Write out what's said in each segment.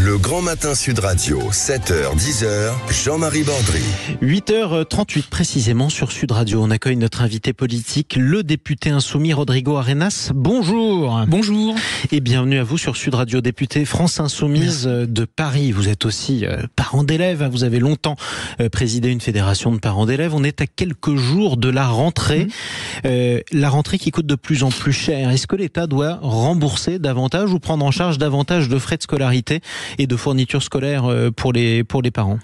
Le Grand Matin Sud Radio, 7h, 10h, Jean-Marie Bordry. 8h38 précisément sur Sud Radio. On accueille notre invité politique, le député insoumis Rodrigo Arenas. Bonjour. Bonjour. Et bienvenue à vous sur Sud Radio, député France Insoumise de Paris. Vous êtes aussi parent d'élèves. Vous avez longtemps présidé une fédération de parents d'élèves. On est à quelques jours de la rentrée. La rentrée qui coûte de plus en plus cher. Est-ce que l'État doit rembourser davantage ou prendre en charge davantage de frais de scolarité et de fournitures scolaires pour les parents?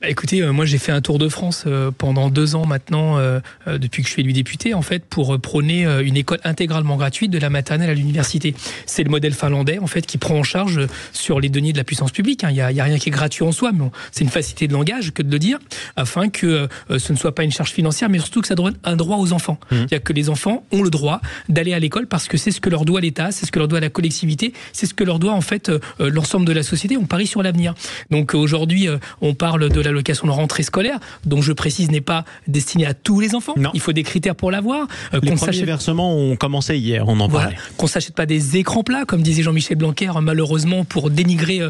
Écoutez, moi j'ai fait un tour de France pendant 2 ans maintenant, depuis que je suis élu député, en fait, pour prôner une école intégralement gratuite de la maternelle à l'université. C'est le modèle finlandais, en fait, qui prend en charge sur les deniers de la puissance publique. Il y a rien qui est gratuit en soi, mais bon, c'est une facilité de langage que de le dire, afin que ce ne soit pas une charge financière, mais surtout que ça donne un droit aux enfants. C'est-à-dire que les enfants ont le droit d'aller à l'école parce que c'est ce que leur doit l'État, c'est ce que leur doit la collectivité, c'est ce que leur doit en fait l'ensemble de la société. On parie sur l'avenir. Donc aujourd'hui, on parle de l'allocation de rentrée scolaire, dont je précise n'est pas destinée à tous les enfants. Non. Il faut des critères pour l'avoir. Les premiers versements ont commencé hier, on en parlait. Qu'on ne s'achète pas des écrans plats, comme disait Jean-Michel Blanquer, malheureusement, pour dénigrer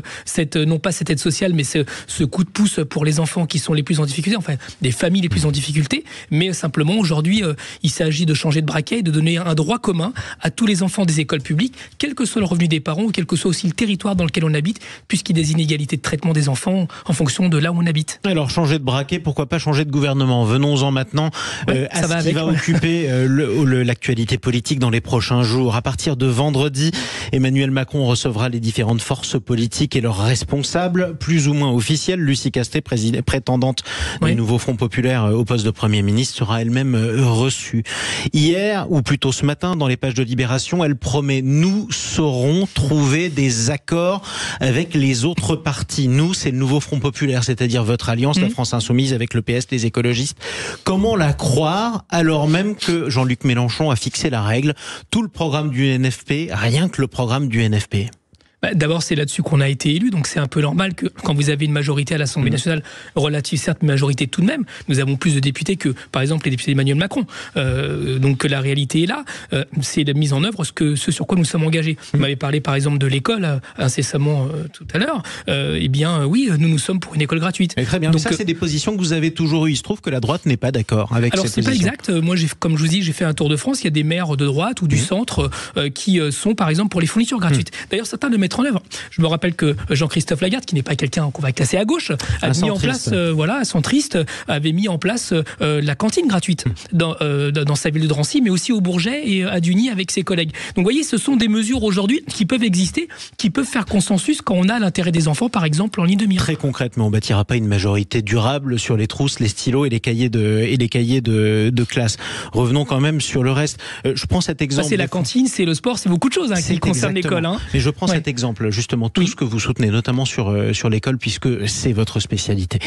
non pas cette aide sociale, mais ce coup de pouce pour les enfants qui sont les plus en difficulté, enfin, des familles les plus en difficulté. Mais simplement, aujourd'hui, il s'agit de changer de braquet et de donner un droit commun à tous les enfants des écoles publiques, quel que soit le revenu des parents, ou quel que soit aussi le territoire dans lequel on habite, puisqu'il y a des inégalités de traitement des enfants en fonction de là où on habite. Alors, changer de braquet, pourquoi pas changer de gouvernement? Venons-en maintenant à ce qui va occuper l'actualité politique dans les prochains jours. À partir de vendredi, Emmanuel Macron recevra les différentes forces politiques et leurs responsables, plus ou moins officiels. Lucie Castet, prétendante du nouveau Front Populaire au poste de Premier ministre, sera elle-même reçue. Hier, ou plutôt ce matin, dans les pages de Libération, elle promet « Nous saurons trouver des accords avec les autres partis ». Nous, c'est le nouveau Front Populaire, c'est-à-dire votre alliance, la France Insoumise, avec le PS, les écologistes. Comment la croire alors même que Jean-Luc Mélenchon a fixé la règle? Tout le programme du NFP, rien que le programme du NFP. D'abord, c'est là-dessus qu'on a été élu, donc c'est un peu normal que quand vous avez une majorité à l'Assemblée nationale, relative certes, mais majorité tout de même, nous avons plus de députés que, par exemple, les députés d'Emmanuel Macron. Donc la réalité est là, c'est la mise en œuvre, ce sur quoi nous sommes engagés. Vous m'avez parlé, par exemple, de l'école incessamment tout à l'heure. Eh bien, oui, nous sommes pour une école gratuite. Mais très bien, donc, ça, c'est des positions que vous avez toujours eues. Il se trouve que la droite n'est pas d'accord avec cette position. Alors, c'est pas exact. Moi, comme je vous dis, j'ai fait un tour de France. Il y a des maires de droite ou du centre qui sont, par exemple, pour les fournitures gratuites. D'ailleurs, certains le mettent en œuvre. Je me rappelle que Jean-Christophe Lagarde, qui n'est pas quelqu'un qu'on va classer à gauche, avait mis en place la cantine gratuite dans sa ville de Drancy, mais aussi au Bourget et à Duny avec ses collègues. Donc vous voyez, ce sont des mesures aujourd'hui qui peuvent exister, qui peuvent faire consensus quand on a l'intérêt des enfants, par exemple, en ligne de mire. Très concrètement, on ne bâtira pas une majorité durable sur les trousses, les stylos et les cahiers de classe. Revenons quand même sur le reste. Je prends cet exemple. C'est la cantine, c'est le sport, c'est beaucoup de choses qui concernent l'école. Mais je prends cet exemple. Justement, tout ce que vous soutenez, notamment sur l'école, puisque c'est votre spécialité,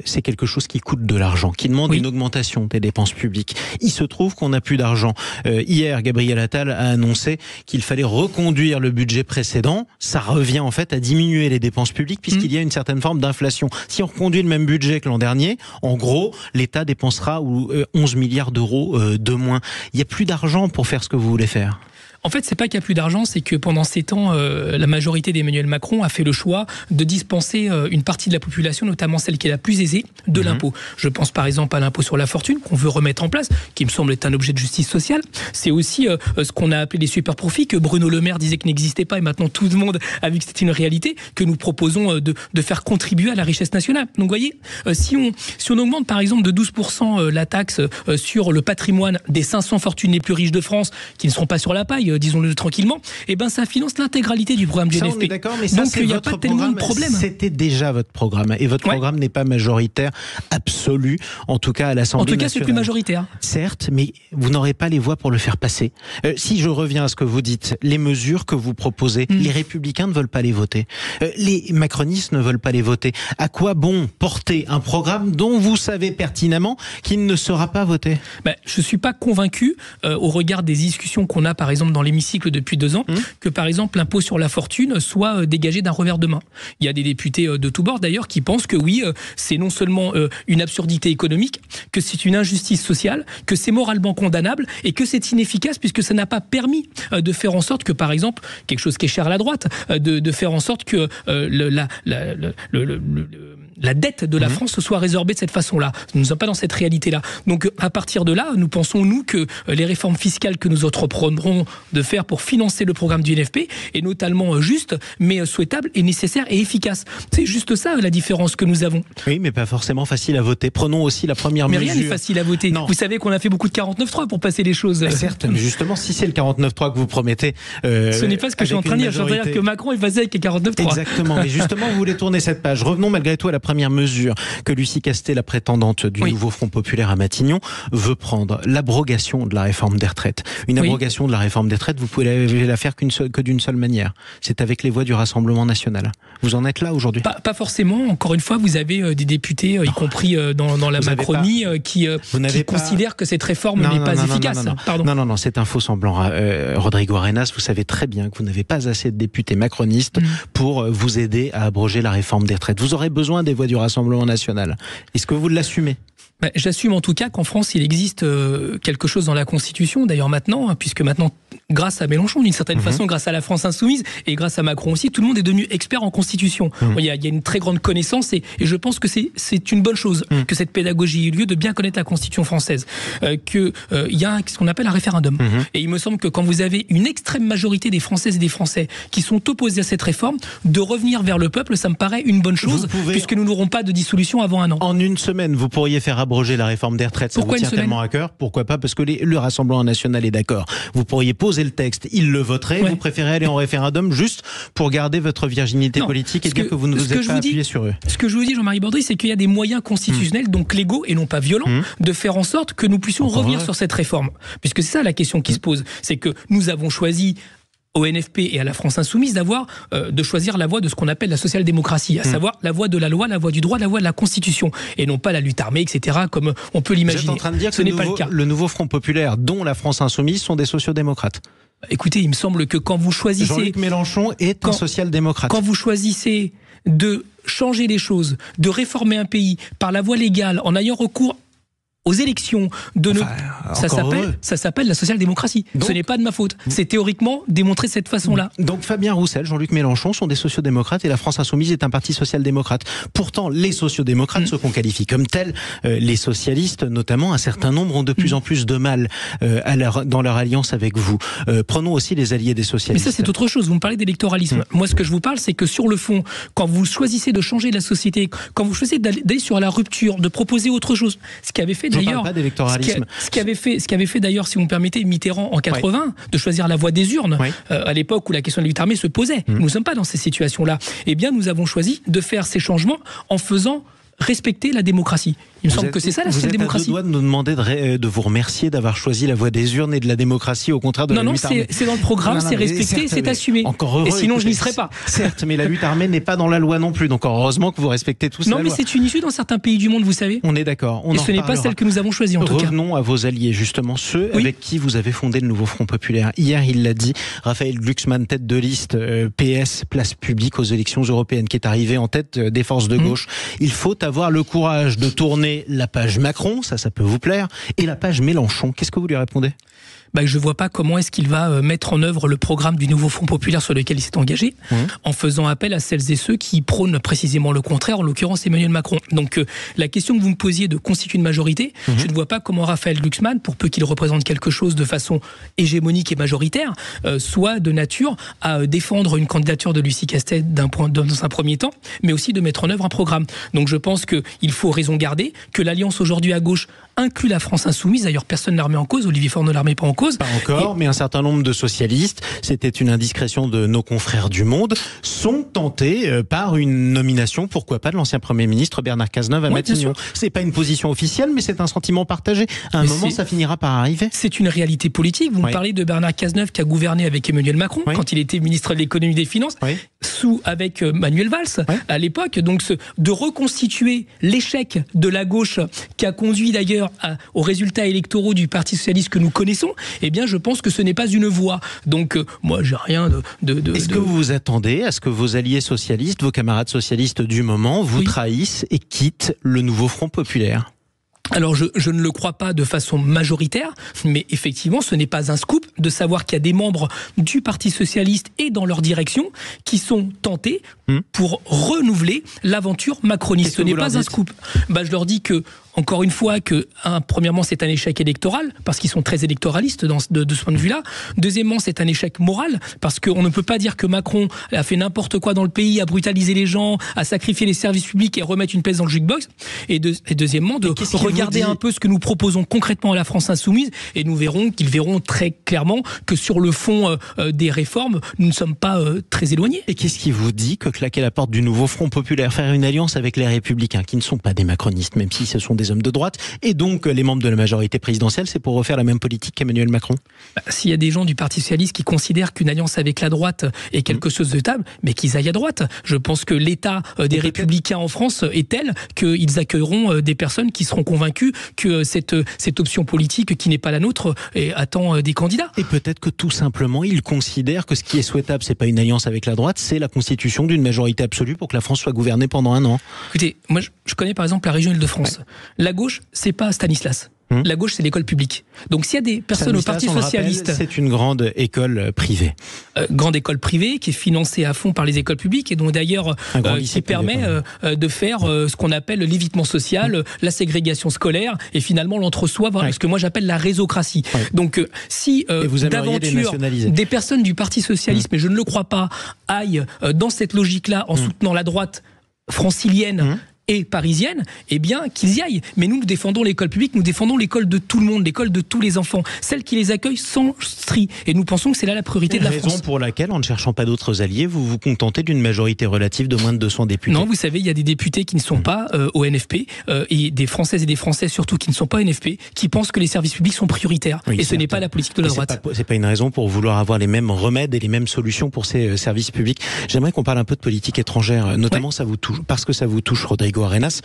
c'est quelque chose qui coûte de l'argent, qui demande une augmentation des dépenses publiques. Il se trouve qu'on n'a plus d'argent. Hier, Gabriel Attal a annoncé qu'il fallait reconduire le budget précédent. Ça revient en fait à diminuer les dépenses publiques, puisqu'il y a une certaine forme d'inflation. Si on reconduit le même budget que l'an dernier, en gros, l'État dépensera 11 milliards d'euros de moins. Il n'y a plus d'argent pour faire ce que vous voulez faire. En fait, c'est pas qu'il n'y a plus d'argent, c'est que pendant ces temps, la majorité d'Emmanuel Macron a fait le choix de dispenser une partie de la population, notamment celle qui est la plus aisée, de l'impôt. Je pense par exemple à l'impôt sur la fortune qu'on veut remettre en place, qui me semble être un objet de justice sociale. C'est aussi ce qu'on a appelé les super profits, que Bruno Le Maire disait que n'existait pas, et maintenant tout le monde a vu que c'était une réalité, que nous proposons de faire contribuer à la richesse nationale. Donc vous voyez, si on augmente par exemple de 12% la taxe sur le patrimoine des 500 fortunes les plus riches de France, qui ne seront pas sur la paille, disons-le tranquillement, et ben ça finance l'intégralité du programme du NFP. On est d'accord, mais ça, donc il n'y a pas tellement de problème. C'était déjà votre programme, et votre programme n'est pas majoritaire absolu, en tout cas à l'Assemblée nationale. En tout cas, c'est plus majoritaire. Certes, mais vous n'aurez pas les voix pour le faire passer. Si je reviens à ce que vous dites, les mesures que vous proposez, les Républicains ne veulent pas les voter. Les macronistes ne veulent pas les voter. À quoi bon porter un programme dont vous savez pertinemment qu'il ne sera pas voté? Je ne suis pas convaincu, au regard des discussions qu'on a, par exemple, dans l'hémicycle depuis 2 ans, que par exemple l'impôt sur la fortune soit dégagé d'un revers de main. Il y a des députés de tous bords d'ailleurs qui pensent que oui, c'est non seulement une absurdité économique, que c'est une injustice sociale, que c'est moralement condamnable et que c'est inefficace puisque ça n'a pas permis de faire en sorte que par exemple, quelque chose qui est cher à la droite, de faire en sorte que la dette de la France soit résorbée de cette façon-là. Nous ne sommes pas dans cette réalité-là. Donc, à partir de là, nous pensons, nous, que les réformes fiscales que nous entreprendrons de faire pour financer le programme du NFP est notamment juste, mais souhaitable et nécessaire et efficace. C'est juste ça, la différence que nous avons. Oui, mais pas forcément facile à voter. Prenons aussi la première mesure. Mais rien n'est facile à voter. Non. Vous savez qu'on a fait beaucoup de 49.3 pour passer les choses. Certes, mais justement, si c'est le 49.3 que vous promettez... ce n'est pas ce que je suis en train de dire. Je veux dire que Macron est passé avec les 49.3. Exactement. Mais justement, vous voulez tourner cette page. Revenons malgré tout à la première mesure que Lucie Castet, la prétendante du nouveau Front populaire à Matignon, veut prendre, l'abrogation de la réforme des retraites. Une abrogation de la réforme des retraites, vous pouvez la faire que d'une seule manière. C'est avec les voix du Rassemblement national. Vous en êtes là aujourd'hui ? Pas forcément. Encore une fois, vous avez des députés, y compris dans la Macronie, qui considèrent que cette réforme n'est pas efficace. Non, c'est un faux semblant. Rodrigo Arenas, vous savez très bien que vous n'avez pas assez de députés macronistes pour vous aider à abroger la réforme des retraites. Vous aurez besoin des voix du Rassemblement national. Est-ce que vous l'assumez ? J'assume en tout cas qu'en France, il existe quelque chose dans la Constitution, d'ailleurs maintenant, puisque maintenant, grâce à Mélenchon, d'une certaine façon, grâce à la France insoumise, et grâce à Macron aussi, tout le monde est devenu expert en Constitution. Il y a une très grande connaissance, et je pense que c'est une bonne chose, que cette pédagogie ait eu lieu, de bien connaître la Constitution française, qu'il y a ce qu'on appelle un référendum. Et il me semble que quand vous avez une extrême majorité des Françaises et des Français qui sont opposés à cette réforme, de revenir vers le peuple, ça me paraît une bonne chose, puisque nous n'aurons pas de dissolution avant 1 an. En une semaine, vous pourriez faire abroger la réforme des retraites. Pourquoi ça vous tient tellement à cœur ? Pourquoi pas ? Parce que le Rassemblement national est d'accord. Vous pourriez poser le texte, il le voterait. Vous préférez aller en référendum juste pour garder votre virginité politique et dire que vous ne vous êtes pas appuyé sur eux. Ce que je vous dis, Jean-Marie Bordry, c'est qu'il y a des moyens constitutionnels, donc légaux et non pas violents, de faire en sorte que nous puissions revenir sur cette réforme. Puisque c'est ça la question qui se pose. C'est que nous avons choisi au NFP et à la France insoumise de choisir la voie de ce qu'on appelle la social-démocratie, à savoir la voie de la loi, la voie du droit, la voie de la Constitution, et non pas la lutte armée, etc., comme on peut l'imaginer. Vous êtes en train de dire que ce n'est pas le cas. Le nouveau Front populaire, dont la France insoumise, sont des sociodémocrates. Écoutez, il me semble que quand vous choisissez... Jean-Luc Mélenchon est un social-démocrate. Quand vous choisissez de changer les choses, de réformer un pays par la voie légale, en ayant recours aux élections ça s'appelle la social-démocratie. Ce n'est pas de ma faute. C'est théoriquement démontré de cette façon-là. Donc Fabien Roussel, Jean-Luc Mélenchon sont des sociodémocrates et la France insoumise est un parti social-démocrate. Pourtant, les sociodémocrates, ceux qu'on qualifie comme tels, les socialistes notamment, un certain nombre ont de plus en plus de mal dans leur alliance avec vous. Prenons aussi les alliés des socialistes. Mais ça, c'est autre chose. Vous me parlez d'électoralisme. Moi, ce que je vous parle, c'est que sur le fond, quand vous choisissez de changer la société, quand vous choisissez d'aller sur la rupture, de proposer autre chose, ce qui avait fait d'ailleurs, ce qui avait fait d'ailleurs, si vous me permettez, Mitterrand en 80, de choisir la voie des urnes, à l'époque où la question de la lutte armée se posait. Nous ne sommes pas dans ces situations-là. Eh bien, nous avons choisi de faire ces changements en faisant respecter la démocratie. Il me semble que c'est ça la social-démocratie. Vous êtes à deux doigts de nous demander de vous remercier d'avoir choisi la voie des urnes et de la démocratie au contraire de la lutte armée. Non, c'est dans le programme, c'est respecté, c'est assumé. Encore heureux, et sinon, je n'y serais pas. Certes, mais la lutte armée n'est pas dans la loi non plus. Donc heureusement que vous respectez tout ça. Non, mais c'est une issue dans certains pays du monde, vous savez. On est d'accord. Et ce n'est pas celle que nous avons choisie en tout cas. Revenons à vos alliés, justement, ceux avec qui vous avez fondé le nouveau Front populaire. Hier, il l'a dit, Raphaël Glucksmann, tête de liste PS, place publique aux élections européennes, qui est arrivé en tête des forces de gauche. Il faut avoir le courage de tourner la page Macron, ça peut vous plaire, et la page Mélenchon. Qu'est-ce que vous lui répondez ? Je ne vois pas comment est-ce qu'il va mettre en œuvre le programme du nouveau Front populaire sur lequel il s'est engagé, en faisant appel à celles et ceux qui prônent précisément le contraire, en l'occurrence Emmanuel Macron. Donc la question que vous me posiez de constituer une majorité, je ne vois pas comment Raphaël Glucksmann, pour peu qu'il représente quelque chose de façon hégémonique et majoritaire, soit de nature à défendre une candidature de Lucie Castet dans un premier temps, mais aussi de mettre en œuvre un programme. Donc je pense qu'il faut raison garder, que l'alliance aujourd'hui à gauche inclut la France insoumise. D'ailleurs, personne ne la remet en cause. Olivier Faure ne la remet pas en cause. Pas encore, mais un certain nombre de socialistes, c'était une indiscrétion de nos confrères du Monde, sont tentés par une nomination, pourquoi pas, de l'ancien Premier ministre Bernard Cazeneuve à Matignon. C'est pas une position officielle, mais c'est un sentiment partagé. À un moment, ça finira par arriver. C'est une réalité politique. Vous me parlez de Bernard Cazeneuve qui a gouverné avec Emmanuel Macron quand il était ministre de l'économie et des finances, avec Manuel Valls à l'époque. Donc de reconstituer l'échec de la gauche qui a conduit d'ailleurs supérieur aux résultats électoraux du Parti socialiste que nous connaissons, eh bien je pense que ce n'est pas une voie. Donc moi j'ai rien de... Est-ce que vous vous attendez à ce que vos alliés socialistes, vos camarades socialistes du moment, vous trahissent et quittent le nouveau Front populaire ? Alors je ne le crois pas de façon majoritaire, mais effectivement ce n'est pas un scoop de savoir qu'il y a des membres du Parti socialiste et dans leur direction qui sont tentés pour renouveler l'aventure macroniste. Ce n'est pas un scoop. Je leur dis que, encore une fois, premièrement c'est un échec électoral parce qu'ils sont très électoralistes de ce point de vue-là. Deuxièmement c'est un échec moral parce qu'on ne peut pas dire que Macron a fait n'importe quoi dans le pays, a brutalisé les gens, a sacrifié les services publics et remettre une pièce dans le jukebox. Et deuxièmement de regarder un peu ce que nous proposons concrètement à la France insoumise et qu'ils verront très clairement que sur le fond des réformes nous ne sommes pas très éloignés. Et qu'est-ce qui vous dit que claquer la porte du nouveau Front populaire, faire une alliance avec les Républicains qui ne sont pas des macronistes, même si ce sont des hommes de droite, et donc les membres de la majorité présidentielle, c'est pour refaire la même politique qu'Emmanuel Macron? S'il y a des gens du Parti socialiste qui considèrent qu'une alliance avec la droite est quelque chose de table, mais qu'ils aillent à droite. Je pense que l'état des Républicains en France est tel qu'ils accueilleront des personnes qui seront convaincues que cette option politique qui n'est pas la nôtre attend des candidats. Et peut-être que tout simplement, ils considèrent que ce qui est souhaitable, c'est pas une alliance avec la droite, c'est la constitution d'une majorité absolue pour que la France soit gouvernée pendant 1 an. Écoutez, moi je connais par exemple la région Île-de-France. Ouais. La gauche, c'est pas Stanislas. La gauche, c'est l'école publique. Donc s'il y a des personnes au Parti socialiste... C'est une grande école privée. Grande école privée qui est financée à fond par les écoles publiques et donc d'ailleurs qui permet de faire ce qu'on appelle l'évitement social, la ségrégation scolaire et finalement l'entre-soi, ce que moi j'appelle la résocratie. Donc si d'aventure des personnes du Parti socialiste, mais je ne le crois pas, aillent dans cette logique-là en soutenant la droite francilienne et parisienne, eh bien qu'ils y aillent. Mais nous défendons l'école publique, nous défendons l'école de tout le monde, l'école de tous les enfants, celle qui les accueille sans stri. Et nous pensons que c'est là la priorité de la France. Raison pour laquelle, en ne cherchant pas d'autres alliés, vous vous contentez d'une majorité relative de moins de 200 députés. Non, vous savez, il y a des députés qui ne sont pas au NFP, et des Françaises et des Français surtout qui ne sont pas au NFP, qui pensent que les services publics sont prioritaires. Oui, et ce n'est pas la politique de la droite. C'est pas une raison pour vouloir avoir les mêmes remèdes et les mêmes solutions pour ces services publics. J'aimerais qu'on parle un peu de politique étrangère, notamment ça vous touche, parce que ça vous touche, Rodrigo Arenas.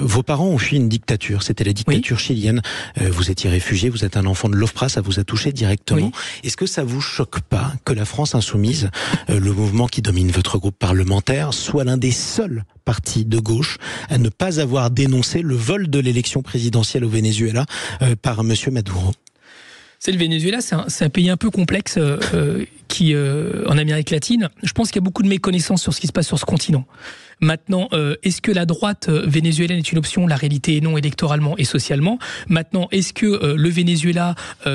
Vos parents ont fui une dictature, c'était la dictature chilienne. Vous étiez réfugié, vous êtes un enfant de l'OFPRA, ça vous a touché directement. Oui. Est-ce que ça vous choque pas que la France insoumise, le mouvement qui domine votre groupe parlementaire, soit l'un des seuls partis de gauche à ne pas avoir dénoncé le vol de l'élection présidentielle au Venezuela par monsieur Maduro? C'est le Venezuela, c'est un pays un peu complexe qui en Amérique latine. Je pense qu'il y a beaucoup de méconnaissances sur ce qui se passe sur ce continent. Maintenant, est-ce que la droite vénézuélienne est une option? La réalité est non, électoralement et socialement. Maintenant, est-ce que le Venezuela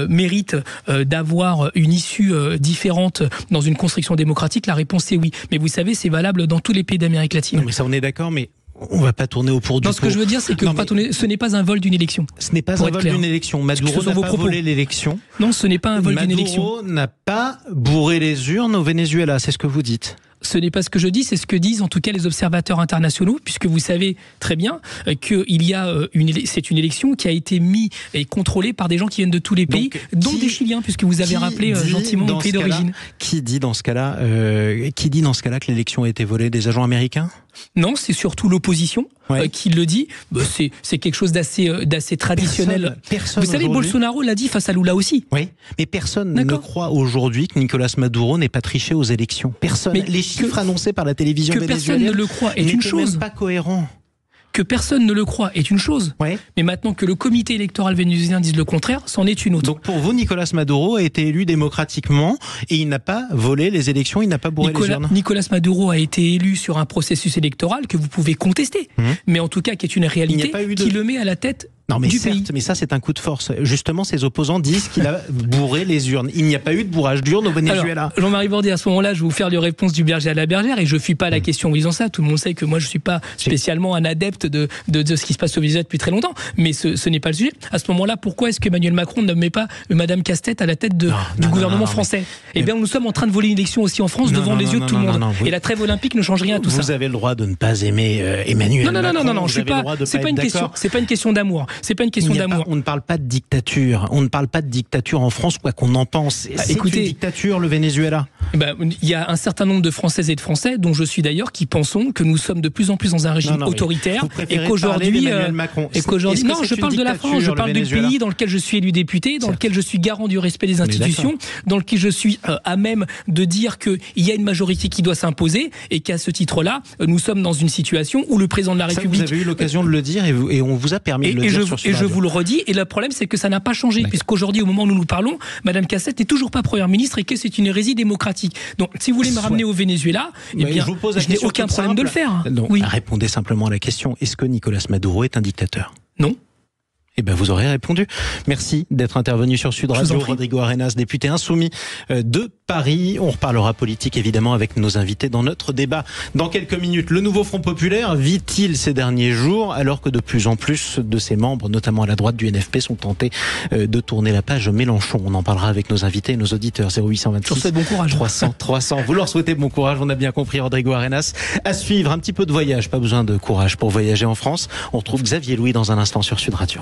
mérite d'avoir une issue différente dans une construction démocratique? La réponse est oui. Mais vous savez, c'est valable dans tous les pays d'Amérique latine. Non, mais ça, on est d'accord, mais on va pas tourner au pour du pot. Ce que je veux dire, c'est que ce n'est pas un vol d'une élection. Ce n'est pas un vol d'une élection. Maduro n'a pas volé l'élection. Non, ce n'est pas un vol d'une élection. Maduro n'a pas bourré les urnes au Venezuela, c'est ce que vous dites. Ce n'est pas ce que je dis, c'est ce que disent en tout cas les observateurs internationaux, puisque vous savez très bien qu'il y a c'est une élection qui a été mise et contrôlée par des gens qui viennent de tous les pays, dont des Chiliens, puisque vous avez rappelé gentiment mon pays d'origine. Qui dit dans ce cas-là que l'élection a été volée? Des agents américains? Non, c'est surtout l'opposition qui le dit. C'est quelque chose d'assez traditionnel. Personne vous savez, Bolsonaro l'a dit face à Lula aussi. Oui, mais personne ne croit aujourd'hui que Nicolas Maduro n'ait pas triché aux élections. Personne. Mais les chiffres annoncés par la télévision vénézuélienne, que personne ne le croit est une chose. Même pas cohérent. Que personne ne le croit est une chose, mais maintenant que le comité électoral vénézuélien dise le contraire, c'en est une autre. Donc pour vous, Nicolas Maduro a été élu démocratiquement et il n'a pas volé les élections, il n'a pas bourré les urnes. Nicolas Maduro a été élu sur un processus électoral que vous pouvez contester, mais en tout cas qui est une réalité qui le met à la tête du pays. Mais ça c'est un coup de force. Justement, ses opposants disent qu'il a bourré les urnes. Il n'y a pas eu de bourrage d'urnes au Venezuela. Alors, Jean-Marie Bordet, à ce moment-là, je vais vous faire les réponses du berger à la bergère et je ne fuis pas la question en disant ça. Tout le monde sait que moi je ne suis pas spécialement un adepte de ce qui se passe au Venezuela depuis très longtemps, mais ce n'est pas le sujet. À ce moment-là, pourquoi est-ce qu'Emmanuel Macron ne met pas Madame Castex à la tête du gouvernement français? Eh bien, nous sommes en train de voler une élection aussi en France devant les yeux de tout le monde. Et la trêve olympique ne change rien à tout ça. Vous avez le droit de ne pas aimer Emmanuel Macron. Non, c'est pas une question d'amour. C'est pas une question d'amour. On ne parle pas de dictature. On ne parle pas de dictature en France, quoi qu'on en pense. Écoutez, une dictature, le Venezuela. Il y a un certain nombre de Françaises et de Français, dont je suis d'ailleurs, qui pensons que nous sommes de plus en plus dans un régime autoritaire et qu'aujourd'hui, non, je parle de la France, je parle du pays dans lequel je suis élu député, dans lequel je suis garant du respect des institutions, dans lequel je suis à même de dire qu'il y a une majorité qui doit s'imposer et qu'à ce titre-là, nous sommes dans une situation où le président de la République... Vous avez eu l'occasion de le dire et on vous a permis de le dire sur ce radio. Et je vous le redis, et le problème c'est que ça n'a pas changé, puisqu'aujourd'hui, au moment où nous nous parlons, Madame Cassette n'est toujours pas première ministre et que c'est une hérésie démocratique. Donc si vous voulez me ramener au Venezuela, je n'ai aucun problème de le faire. Non, répondez simplement à la question, est-ce que Nicolas Maduro est un dictateur? Non. Eh bien, vous aurez répondu. Merci d'être intervenu sur Sud Radio. Rodrigo Arenas, député insoumis de Paris. On reparlera politique, évidemment, avec nos invités dans notre débat. Dans quelques minutes, le nouveau Front Populaire vit-il ces derniers jours, alors que de plus en plus de ses membres, notamment à la droite du NFP, sont tentés de tourner la page Mélenchon. On en parlera avec nos invités et nos auditeurs. 0826 je vous souhaite bon courage. 300. Vous leur souhaitez bon courage, on a bien compris, Rodrigo Arenas. À suivre, un petit peu de voyage. Pas besoin de courage pour voyager en France. On retrouve Xavier Louis dans un instant sur Sud Radio.